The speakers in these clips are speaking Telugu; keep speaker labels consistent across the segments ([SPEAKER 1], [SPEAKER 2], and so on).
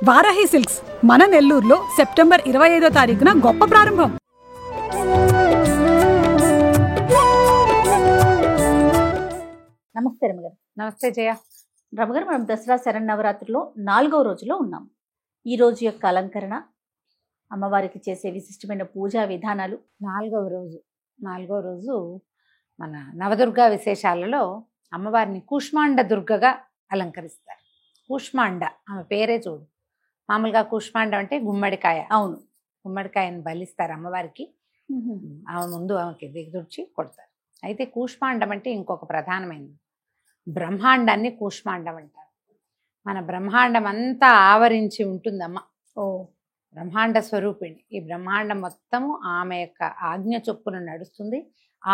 [SPEAKER 1] వారాహి సిల్క్స్ మన నెల్లూరులో సెప్టెంబర్ 25వ తారీఖున గొప్ప ప్రారంభం.
[SPEAKER 2] నమస్తే రమగారు.
[SPEAKER 3] నమస్తే జయ.
[SPEAKER 2] రమగారు, మనం దసరా శరన్నవరాత్రిలో 4వ రోజులో ఉన్నాం. ఈ రోజు యొక్క అలంకరణ, అమ్మవారికి చేసే విశిష్టమైన పూజా విధానాలు.
[SPEAKER 3] నాలుగవ రోజు మన నవదుర్గా విశేషాలలో అమ్మవారిని కూష్మాండ దుర్గగా అలంకరిస్తారు. కూష్మాండ ఆమె పేరే చూడు. మామూలుగా కూష్మాండ అంటే గుమ్మడికాయ.
[SPEAKER 2] అవును,
[SPEAKER 3] గుమ్మడికాయను బలిస్తారు అమ్మవారికి. ఆమె ముందు ఆమెకి దిగదుర్చి కొడతారు. అయితే కూష్మాండం అంటే ఇంకొక ప్రధానమైనది. బ్రహ్మాండాన్ని కూష్మాండం అంటారు. మన బ్రహ్మాండం అంతా ఆవరించి ఉంటుందమ్మ. బ్రహ్మాండ స్వరూపిణి. ఈ బ్రహ్మాండం మొత్తము ఆమె యొక్క ఆజ్ఞ చొప్పున నడుస్తుంది.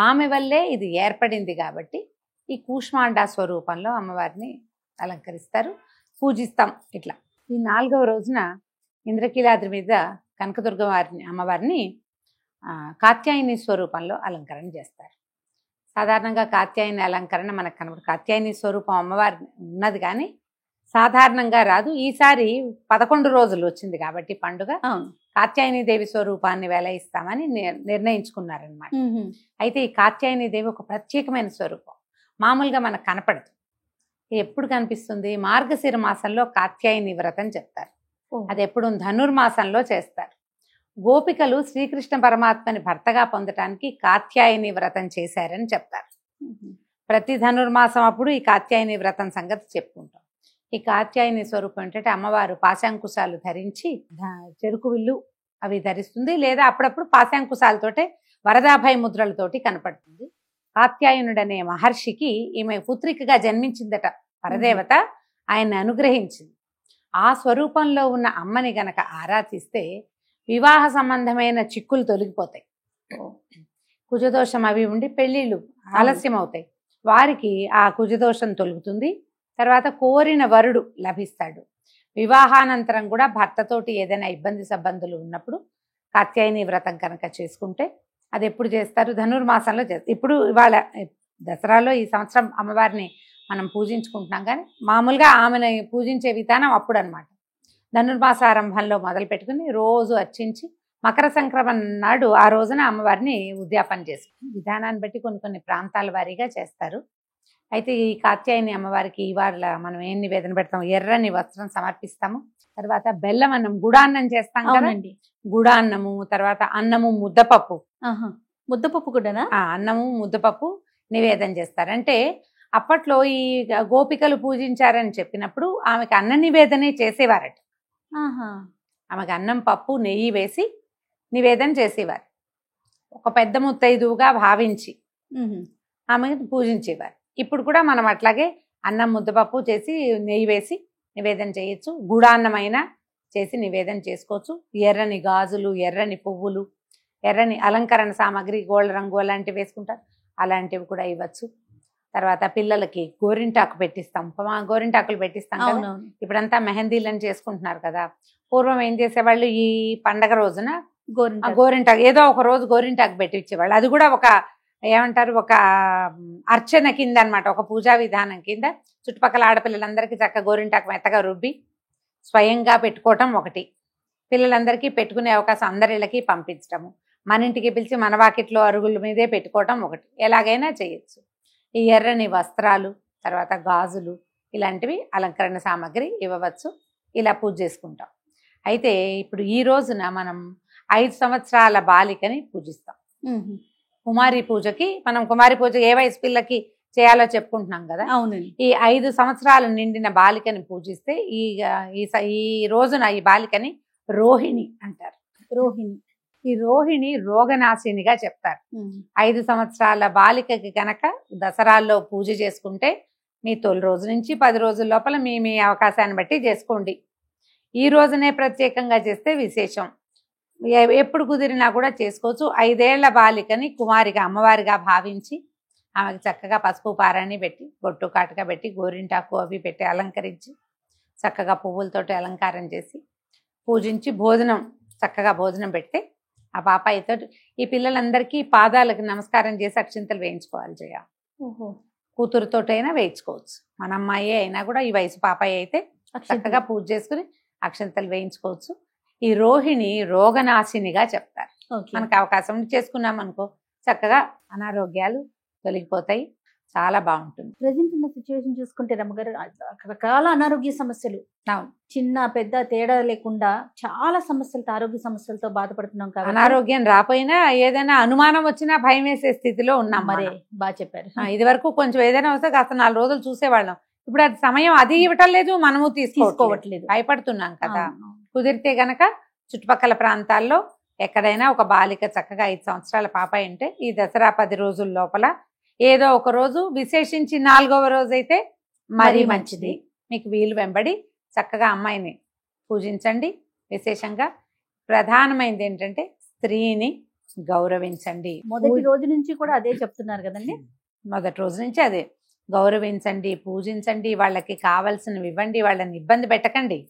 [SPEAKER 3] ఆమె వల్లే ఇది ఏర్పడింది. కాబట్టి ఈ కూష్మాండ స్వరూపంలో అమ్మవారిని అలంకరిస్తారు, పూజిస్తాం. ఇట్లా ఈ 4వ రోజున ఇంద్రకీలాద్రి మీద కనకదుర్గ అమ్మవారిని కాత్యాయని స్వరూపంలో అలంకరణ చేస్తారు. సాధారణంగా కాత్యాయని అలంకరణ మనకు కనబడు. కాత్యాయని స్వరూపం అమ్మవారి ఉన్నది కానీ సాధారణంగా రాదు. ఈసారి 11 రోజులు వచ్చింది కాబట్టి పండుగ కాత్యాయని దేవి స్వరూపాన్ని వెలయిస్తామని నిర్ణయించుకున్నారనమాట. అయితే ఈ కాత్యాయని దేవి ఒక ప్రత్యేకమైన స్వరూపం. మామూలుగా మనకు కనపడదు. ఎప్పుడు కనిపిస్తుంది? మార్గశిర మాసంలో కాత్యాయని వ్రతం చెప్తారు. అది ఎప్పుడు ధనుర్మాసంలో చేస్తారు. గోపికలు శ్రీకృష్ణ పరమాత్మని భర్తగా పొందటానికి కాత్యాయని వ్రతం చేశారని చెప్తారు. ప్రతి ధనుర్మాసం అప్పుడు ఈ కాత్యాయని వ్రతం సంగతి చెప్పుకుంటాం. ఈ కాత్యాయని స్వరూపం ఏంటంటే అమ్మవారు పాశాంకుశాలు ధరించి చెరుకు విల్లు అవి ధరిస్తుంది. లేదా అప్పుడప్పుడు పాశాంకుశాలతోటే వరదాభయ ముద్రలతోటి కనపడుతుంది. కాత్యాయనుడనే మహర్షికి ఈమె పుత్రికగా జన్మించిందట పరదేవత. ఆయన్ని అనుగ్రహించింది. ఆ స్వరూపంలో ఉన్న అమ్మని గనక ఆరాధిస్తే వివాహ సంబంధమైన చిక్కులు తొలగిపోతాయి. కుజదోషం అవి ఉండి పెళ్ళిళ్ళు ఆలస్యం అవుతాయి. వారికి ఆ కుజదోషం తొలుగుతుంది. తర్వాత కోరిన వరుడు లభిస్తాడు. వివాహానంతరం కూడా భర్తతోటి ఏదైనా ఇబ్బంది సబ్బందులు ఉన్నప్పుడు కాత్యాయని వ్రతం కనుక చేసుకుంటే, అది ఎప్పుడు చేస్తారు? ధనుర్మాసంలో చేస్తారు. ఇప్పుడు ఇవాళ దసరాలో ఈ సంవత్సరం అమ్మవారిని మనం పూజించుకుంటున్నాం కానీ మామూలుగా ఆమెను పూజించే విధానం అప్పుడు అనమాట. ధనుర్మాసారంభంలో మొదలు పెట్టుకుని రోజు అర్చించి మకర సంక్రమణ నాడు ఆ రోజున అమ్మవారిని ఉద్యాపన చేసుకుంటారు. విధానాన్ని బట్టి కొన్ని ప్రాంతాల వారీగా చేస్తారు. అయితే ఈ కాత్యాయని అమ్మవారికి ఇవాళ మనం ఏం నివేదన పెడతాం? ఎర్రని వస్త్రం సమర్పిస్తాము. తర్వాత బెల్లం అన్నం, గుడాన్నం చేస్తాం కదండి. గుడాన్నము, తర్వాత అన్నము, ముద్దపప్పు.
[SPEAKER 2] ముద్దపప్పు కూడానా?
[SPEAKER 3] అన్నము ముద్దపప్పు నివేదన చేస్తారు. అంటే అప్పట్లో ఈ గోపికలు పూజించారని చెప్పినప్పుడు ఆమెకి అన్న నివేదనే చేసేవారట. ఆమెకు అన్నం, పప్పు, నెయ్యి వేసి నివేదన చేసేవారు. ఒక పెద్ద ముత్తైదువుగా భావించి ఆమెను పూజించేవారు. ఇప్పుడు కూడా మనం అట్లాగే అన్నం, ముద్దపప్పు చేసి నెయ్యి వేసి నివేదన చేయొచ్చు. గుడాన్నమైనా చేసి నివేదన చేసుకోవచ్చు. ఎర్రని గాజులు, ఎర్రని పువ్వులు, ఎర్రని అలంకరణ సామాగ్రి, గోల్డ్ రంగు అలాంటివి వేసుకుంటారు. అలాంటివి కూడా ఇవ్వచ్చు. తర్వాత పిల్లలకి గోరింటాకు పెట్టిస్తాం. గోరింటాకులు పెట్టిస్తాం కదా. ఇప్పుడంతా మెహందీలను చేసుకుంటున్నారు కదా. పూర్వం ఏం చేసేవాళ్ళు? ఈ పండగ రోజున గోరింటాకు ఏదో ఒక రోజు గోరింటాకు పెట్టి ఇచ్చేవాళ్ళు. అది కూడా ఒక ఏమంటారు, ఒక అర్చన కింద అనమాట, ఒక పూజా విధానం కింద. చుట్టుపక్కల ఆడపిల్లలందరికీ చక్కగా గోరింటాకు మెత్తగా రుబ్బి స్వయంగా పెట్టుకోవటం ఒకటి. పిల్లలందరికీ పెట్టుకునే అవకాశం అందరిళ్ళకి పంపించటము. మన ఇంటికి పిలిచి మన వాకిట్లో అరుగుల మీదే పెట్టుకోవటం ఒకటి. ఎలాగైనా చేయొచ్చు. ఈ ఎర్రని వస్త్రాలు, తర్వాత గాజులు, ఇలాంటివి అలంకరణ సామాగ్రి ఇవ్వవచ్చు. ఇలా పూజ చేసుకుంటాం. అయితే ఇప్పుడు ఈ రోజున మనం 5 సంవత్సరాల బాలికని పూజిస్తాం. కుమారి పూజకి మనం కుమారి పూజ ఏ వయసు పిల్లకి చేయాలో చెప్పుకుంటున్నాం కదా.
[SPEAKER 2] అవునండి.
[SPEAKER 3] ఈ 5 సంవత్సరాలు నిండిన బాలికని పూజిస్తే ఈ రోజున ఈ బాలికని రోహిణి అంటారు. ఈ రోహిణి రోగనాశినిగా చెప్తారు. 5 సంవత్సరాల బాలికకి కనుక దసరాల్లో పూజ చేసుకుంటే మీ తొలి రోజు నుంచి 10 రోజుల లోపల మీ అవకాశాన్ని బట్టి చేసుకోండి. ఈ రోజునే ప్రత్యేకంగా చేస్తే విశేషం. ఎప్పుడు కుదిరినా కూడా చేసుకోవచ్చు. 5 ఏళ్ల బాలికని కుమారిగా, అమ్మవారిగా భావించి ఆమెకి చక్కగా పసుపు పారాన్ని పెట్టి, బొట్టు కాటుగా పెట్టి, గోరింటాకు అవి పెట్టి అలంకరించి, చక్కగా పువ్వులతోటి అలంకారం చేసి పూజించి చక్కగా భోజనం పెడితే ఆ పాపాయితో ఈ పిల్లలందరికీ పాదాలకు నమస్కారం చేసి అక్షింతలు వేయించుకోవాలి. జయ కూతురుతోటైనా వేయించుకోవచ్చు. మన అమ్మాయి అయినా కూడా ఈ వయసు పాపాయి అయితే చక్కగా పూజ చేసుకుని అక్షంతలు వేయించుకోవచ్చు. ఈ రోహిణి రోగనాశినిగా చెప్తారు.
[SPEAKER 2] ఓకే.
[SPEAKER 3] మనకు అవకాశం ఉంటే చేసుకున్నాం అనుకో చక్కగా అనారోగ్యాలు తొలగిపోతాయి, చాలా బాగుంటుంది.
[SPEAKER 2] ప్రజెంట్ ఉన్న సిచ్యువేషన్ చూసుకుంటే రమ్మగారు రకరకాల అనారోగ్య సమస్యలు,
[SPEAKER 3] అవును,
[SPEAKER 2] చిన్న పెద్ద తేడా లేకుండా చాలా సమస్యలతో, ఆరోగ్య సమస్యలతో బాధపడుతున్నాం కాబట్టి
[SPEAKER 3] అనారోగ్యం రాపోయినా ఏదైనా అనుమానం వచ్చినా భయం వేసే స్థితిలో ఉన్నాం.
[SPEAKER 2] మరే బాగా చెప్పారు.
[SPEAKER 3] ఇది వరకు కొంచెం ఏదైనా వస్తే కాస్త 4 రోజులు చూసేవాళ్ళం. ఇప్పుడు అది సమయం అది ఇవ్వటం లేదు, మనము తీసుకోవట్లేదు, భయపడుతున్నాం కదా. కుదిరితే గనక చుట్టుపక్కల ప్రాంతాల్లో ఎక్కడైనా ఒక బాలిక చక్కగా 5 సంవత్సరాల పాప అంటే ఈ దసరా 10 రోజుల లోపల ఏదో ఒక రోజు, విశేషించి 4వ రోజు అయితే మరీ మంచిది. మీకు వీలు వెంబడి చక్కగా అమ్మాయిని పూజించండి. విశేషంగా ప్రధానమైనది ఏంటంటే స్త్రీని గౌరవించండి.
[SPEAKER 2] మొదటి రోజు నుంచి కూడా అదే చెప్తున్నారు కదండి.
[SPEAKER 3] మొదటి రోజు నుంచి అదే, గౌరవించండి, పూజించండి, వాళ్ళకి కావలసినవి ఇవ్వండి, వాళ్ళని ఇబ్బంది పెట్టకండి.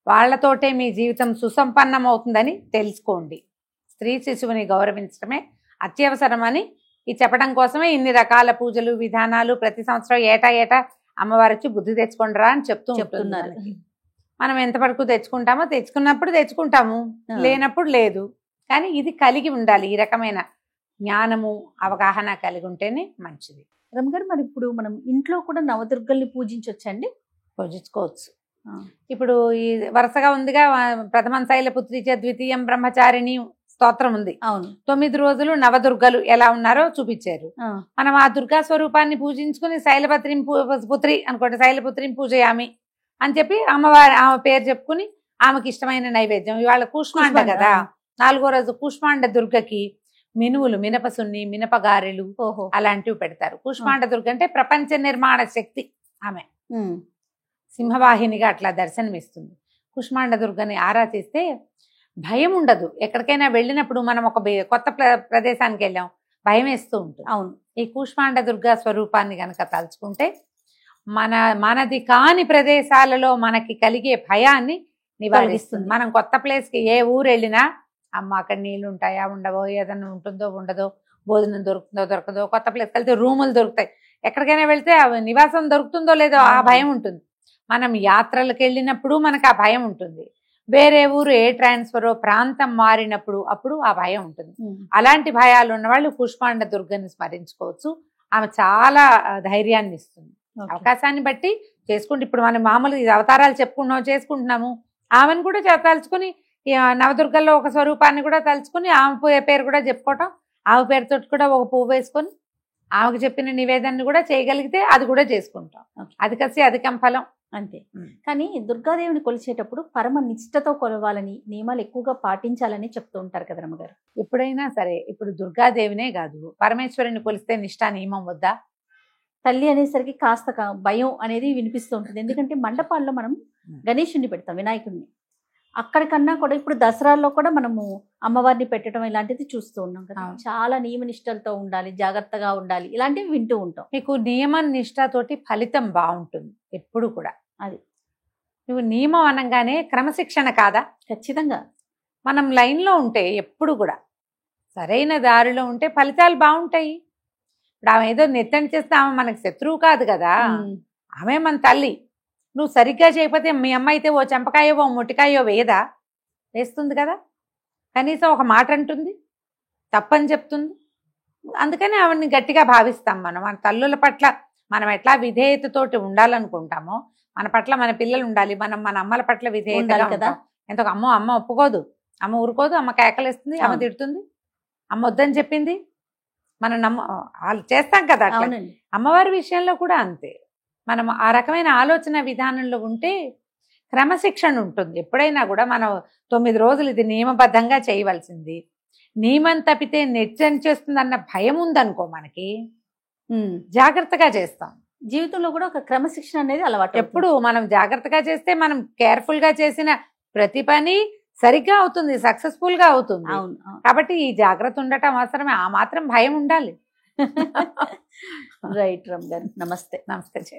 [SPEAKER 3] వాళ్లతోటే మీ జీవితం సుసంపన్నం అవుతుందని తెలుసుకోండి. స్త్రీ శిశువుని గౌరవించడమే అత్యవసరమని ఈ చెప్పడం కోసమే ఇన్ని రకాల పూజలు విధానాలు ప్రతి సంవత్సరం ఏటా అమ్మవారు వచ్చి బుద్ధి తెచ్చుకుంటారా అని చెప్తున్నారు. మనం ఎంత వరకు తెచ్చుకుంటామో తెచ్చుకున్నప్పుడు తెచ్చుకుంటాము, లేనప్పుడు లేదు. కానీ ఇది కలిగి ఉండాలి, ఈ రకమైన జ్ఞానము అవగాహన కలిగి ఉంటేనే మంచిది.
[SPEAKER 2] రమ్మగారు మరి ఇప్పుడు మనం ఇంట్లో కూడా నవదుర్గల్ని పూజించవచ్చండి?
[SPEAKER 3] పూజించుకోవచ్చు. ఇప్పుడు ఈ వరుసగా ఉందిగా ప్రథమం శైలపుత్రి చ ద్వితీయం బ్రహ్మచారిణి స్తోత్రం ఉంది.
[SPEAKER 2] అవును. 9
[SPEAKER 3] రోజులు నవదుర్గలు ఎలా ఉన్నారో చూపించారు. మనం ఆ దుర్గా స్వరూపాన్ని పూజించుకుని శైలపుత్రిం పుత్రి అనుకోండి, శైలపుత్రిం పూజయామి అని చెప్పి అమ్మవారి ఆమె పేరు చెప్పుకుని ఆమెకి ఇష్టమైన నైవేద్యం. ఇవాళ కూష్మాండ కదా, 4వ రోజు కూష్మాండ దుర్గకి మినువులు, మినపసున్ని, మినపగారెలు అలాంటివి పెడతారు. కూష్మాండ దుర్గ అంటే ప్రపంచ నిర్మాణ శక్తి. ఆమె సింహవాహినిగా అట్లా దర్శనమిస్తుంది. కూష్మాండ దుర్గని ఆరాధిస్తే భయం ఉండదు. ఎక్కడికైనా వెళ్ళినప్పుడు మనం ఒక కొత్త ప్రదేశానికి వెళ్ళాం, భయం వేస్తూ ఉంటుంది.
[SPEAKER 2] అవును.
[SPEAKER 3] ఈ కూష్మాండ దుర్గా స్వరూపాన్ని గనక తలుచుకుంటే మనది కాని ప్రదేశాలలో మనకి కలిగే భయాన్ని నివారిస్తుంది. మనం కొత్త ప్లేస్కి ఏ ఊరు వెళ్ళినా అమ్మ అక్కడ నీళ్లు ఉంటాయా ఉండవో, ఏదన్నా ఉంటుందో ఉండదో, భోజనం దొరుకుతుందో దొరకదో, కొత్త ప్లేస్కి వెళ్తే రూములు దొరుకుతాయి, ఎక్కడికైనా వెళ్తే నివాసం దొరుకుతుందో లేదో ఆ భయం ఉంటుంది. మనం యాత్రలకు వెళ్ళినప్పుడు మనకు ఆ భయం ఉంటుంది. వేరే ఊరు ఏ ట్రాన్స్ఫరో ప్రాంతం మారినప్పుడు అప్పుడు ఆ భయం ఉంటుంది. అలాంటి భయాలు ఉన్న వాళ్ళు కూష్మాండ దుర్గని స్మరించుకోవచ్చు. ఆమె చాలా ధైర్యాన్ని ఇస్తుంది. అవకాశాన్ని బట్టి చేసుకుంటే ఇప్పుడు మనం మామూలుగా అవతారాలు చేసుకుంటున్నాము, ఆమెను కూడా తలుచుకుని నవదుర్గల్లో ఒక స్వరూపాన్ని కూడా తలుచుకుని ఆమె పేరు కూడా చెప్పుకోవటం, ఆమె పేరుతో కూడా ఒక పువ్వు వేసుకొని ఆమెకు చెప్పిన నివేదనని కూడా చేయగలిగితే అది కూడా చేసుకుంటాం. అధికసి అధికం ఫలం
[SPEAKER 2] అంతే. కానీ దుర్గాదేవిని కొలిచేటప్పుడు పరమ నిష్ఠతో కొలవాలని, నియమాలు ఎక్కువగా పాటించాలని చెప్తూ ఉంటారు కదా రమ్మగారు.
[SPEAKER 3] ఎప్పుడైనా సరే, ఇప్పుడు దుర్గాదేవినే కాదు పరమేశ్వరుని కొలిస్తే నిష్ఠా నియమం వద్దా?
[SPEAKER 2] తల్లి అనేసరికి కాస్త భయం అనేది వినిపిస్తూ ఉంటుంది. ఎందుకంటే మండపాల్లో మనం గణేశుని పెడతాం, వినాయకుడిని. అక్కడికన్నా కూడా ఇప్పుడు దసరాల్లో కూడా మనము అమ్మవారిని పెట్టడం ఇలాంటిది చూస్తూ ఉన్నాం కదా. చాలా నియమ నిష్టలతో ఉండాలి, జాగ్రత్తగా ఉండాలి, ఇలాంటివి వింటూ ఉంటాం.
[SPEAKER 3] మీకు నియమ నిష్టతోటి ఫలితం బాగుంటుంది ఎప్పుడు కూడా. అది నువ్వు నియమం అనగానే క్రమశిక్షణ కాదా?
[SPEAKER 2] ఖచ్చితంగా.
[SPEAKER 3] మనం లైన్లో ఉంటే ఎప్పుడు కూడా సరైన దారిలో ఉంటే ఫలితాలు బాగుంటాయి. ఇప్పుడు ఆమె ఏదో నెత్తని చేస్తే ఆమె మనకు శత్రువు కాదు కదా, ఆమె మన తల్లి. నువ్వు సరిగ్గా చేయకపోతే మీ అమ్మ అయితే ఓ చెంపకాయో ఓ మొట్టికాయో వేయదా? వేస్తుంది కదా. కనీసం ఒక మాట అంటుంది, తప్పని చెప్తుంది. అందుకని ఆవిడని గట్టిగా భావిస్తాం. మన తల్లుల పట్ల మనం ఎట్లా విధేయతతోటి ఉండాలనుకుంటామో మన పట్ల మన పిల్లలు ఉండాలి. మనం మన అమ్మల పట్ల విధేయతగా కదా. ఎంతో అమ్మ ఒప్పుకోదు, అమ్మ ఊరుకోదు, అమ్మ కేకలేస్తుంది, అమ్మ తిడుతుంది, అమ్మ వద్దని చెప్పింది, మనం వాళ్ళు చేస్తాం కదా. అమ్మవారి విషయంలో కూడా అంతే. మనం ఆ రకమైన ఆలోచన విధానంలో ఉంటే క్రమశిక్షణ ఉంటుంది. ఎప్పుడైనా కూడా మనం 9 రోజులు ఇది నియమబద్ధంగా చేయవలసింది, నియమం తప్పితే నెచ్చం చేస్తుందన్న భయం ఉందనుకో మనకి, జాగ్రత్తగా చేస్తాం.
[SPEAKER 2] జీవితంలో కూడా ఒక క్రమశిక్షణ అనేది అలవాటు.
[SPEAKER 3] ఎప్పుడు మనం జాగ్రత్తగా చేస్తే మనం కేర్ఫుల్ గా చేసిన ప్రతి పని సరిగ్గా అవుతుంది, సక్సెస్ఫుల్ గా అవుతుంది. కాబట్టి ఈ జాగ్రత్త ఉండటం అవసరమే. ఆ మాత్రం భయం ఉండాలి.
[SPEAKER 2] రైట్ రమ్ గారు, నమస్తే.
[SPEAKER 3] నమస్తే.